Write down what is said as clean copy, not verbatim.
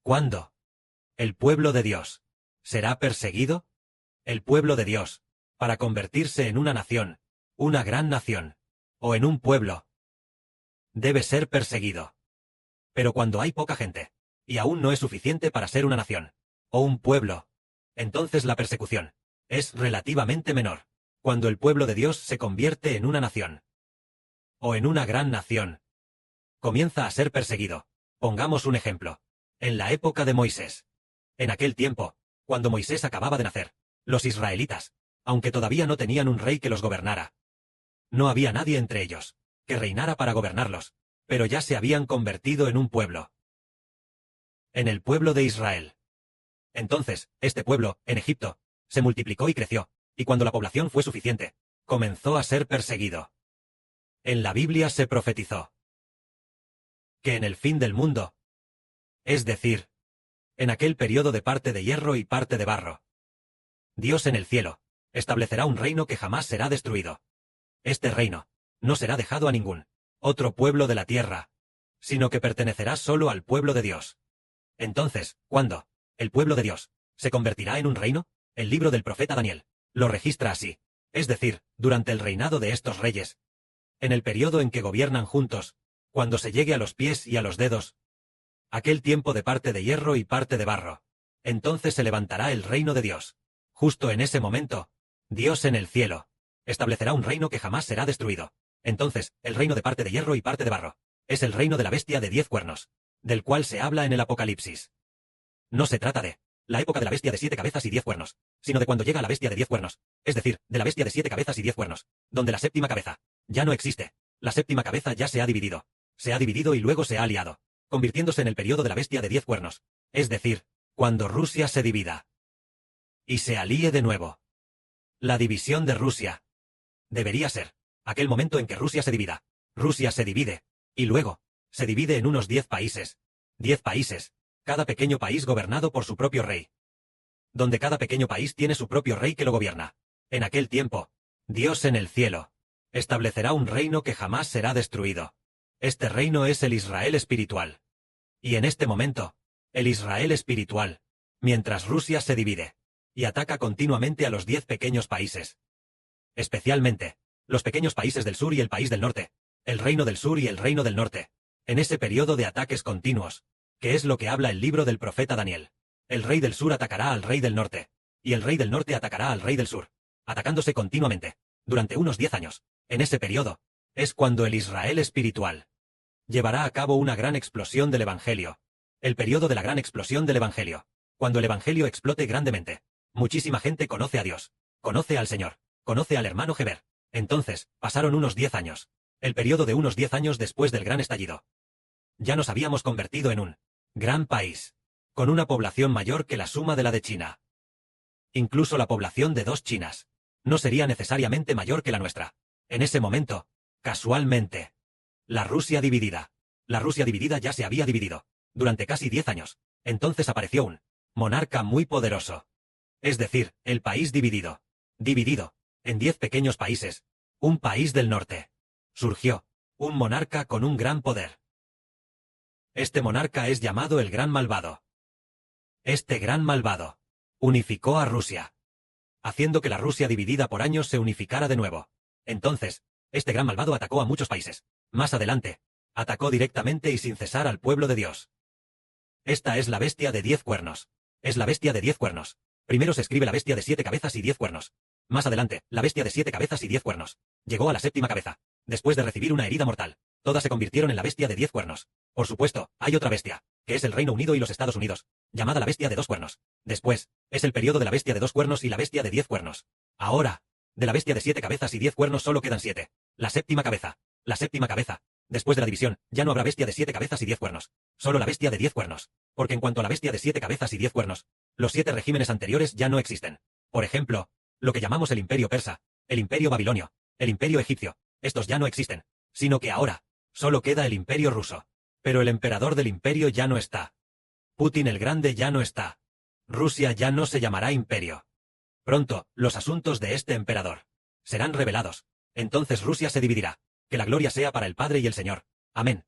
¿Cuándo? ¿El pueblo de Dios será perseguido? El pueblo de Dios, para convertirse en una nación, una gran nación, o en un pueblo, debe ser perseguido. Pero cuando hay poca gente, y aún no es suficiente para ser una nación, o un pueblo, entonces la persecución es relativamente menor, cuando el pueblo de Dios se convierte en una nación, o en una gran nación, comienza a ser perseguido. Pongamos un ejemplo. En la época de Moisés. En aquel tiempo, cuando Moisés acababa de nacer, los israelitas, aunque todavía no tenían un rey que los gobernara, no había nadie entre ellos que reinara para gobernarlos, pero ya se habían convertido en un pueblo. En el pueblo de Israel. Entonces, este pueblo, en Egipto, se multiplicó y creció, y cuando la población fue suficiente, comenzó a ser perseguido. En la Biblia se profetizó que en el fin del mundo, es decir, en aquel periodo de parte de hierro y parte de barro, Dios en el cielo establecerá un reino que jamás será destruido. Este reino no será dejado a ningún otro pueblo de la tierra, sino que pertenecerá solo al pueblo de Dios. Entonces, ¿cuándo el pueblo de Dios se convertirá en un reino? El libro del profeta Daniel lo registra así, es decir, durante el reinado de estos reyes, en el periodo en que gobiernan juntos, cuando se llegue a los pies y a los dedos, aquel tiempo de parte de hierro y parte de barro, entonces se levantará el reino de Dios. Justo en ese momento, Dios en el cielo establecerá un reino que jamás será destruido. Entonces, el reino de parte de hierro y parte de barro es el reino de la bestia de 10 cuernos, del cual se habla en el Apocalipsis. No se trata de la época de la bestia de 7 cabezas y 10 cuernos, sino de cuando llega la bestia de 10 cuernos, es decir, de la bestia de 7 cabezas y 10 cuernos, donde la séptima cabeza ya no existe. La séptima cabeza ya se ha dividido. Se ha dividido y luego se ha aliado, convirtiéndose en el periodo de la bestia de 10 cuernos, es decir, cuando Rusia se divida y se alíe de nuevo. La división de Rusia debería ser aquel momento en que Rusia se divida. Rusia se divide, y luego se divide en unos 10 países. 10 países, cada pequeño país gobernado por su propio rey, donde cada pequeño país tiene su propio rey que lo gobierna. En aquel tiempo, Dios en el cielo establecerá un reino que jamás será destruido. Este reino es el Israel espiritual. Y en este momento, el Israel espiritual, mientras Rusia se divide y ataca continuamente a los 10 pequeños países, especialmente los pequeños países del sur y el país del norte, el reino del sur y el reino del norte, en ese periodo de ataques continuos, que es lo que habla el libro del profeta Daniel. El rey del sur atacará al rey del norte, y el rey del norte atacará al rey del sur, atacándose continuamente, durante unos 10 años. En ese periodo, es cuando el Israel espiritual llevará a cabo una gran explosión del Evangelio. El periodo de la gran explosión del Evangelio. Cuando el Evangelio explote grandemente, muchísima gente conoce a Dios, conoce al Señor, conoce al hermano Geber. Entonces, pasaron unos 10 años. El periodo de unos 10 años después del gran estallido. Ya nos habíamos convertido en un gran país, con una población mayor que la suma de la de China. Incluso la población de 2 Chinas no sería necesariamente mayor que la nuestra. En ese momento, casualmente, la Rusia dividida ya se había dividido, durante casi 10 años. Entonces apareció un monarca muy poderoso. Es decir, el país dividido, en 10 pequeños países, un país del norte. Surgió un monarca con un gran poder. Este monarca es llamado el Gran Malvado. Este Gran Malvado unificó a Rusia, haciendo que la Rusia dividida por años se unificara de nuevo. Entonces, este Gran Malvado atacó a muchos países. Más adelante, atacó directamente y sin cesar al pueblo de Dios. Esta es la bestia de 10 cuernos. Es la bestia de 10 cuernos. Primero se escribe la bestia de 7 cabezas y 10 cuernos. Más adelante, la bestia de 7 cabezas y 10 cuernos. Llegó a la séptima cabeza, después de recibir una herida mortal. Todas se convirtieron en la bestia de 10 cuernos. Por supuesto, hay otra bestia, que es el Reino Unido y los Estados Unidos, llamada la bestia de 2 cuernos. Después, es el periodo de la bestia de 2 cuernos y la bestia de 10 cuernos. Ahora, de la bestia de 7 cabezas y 10 cuernos solo quedan 7. La séptima cabeza. La séptima cabeza. Después de la división, ya no habrá bestia de 7 cabezas y 10 cuernos. Solo la bestia de 10 cuernos. Porque en cuanto a la bestia de 7 cabezas y 10 cuernos, los 7 regímenes anteriores ya no existen. Por ejemplo, lo que llamamos el imperio persa, el imperio babilonio, el imperio egipcio, estos ya no existen, sino que ahora, solo queda el imperio ruso. Pero el emperador del imperio ya no está. Putin el Grande ya no está. Rusia ya no se llamará imperio. Pronto, los asuntos de este emperador serán revelados. Entonces Rusia se dividirá. Que la gloria sea para el Padre y el Señor. Amén.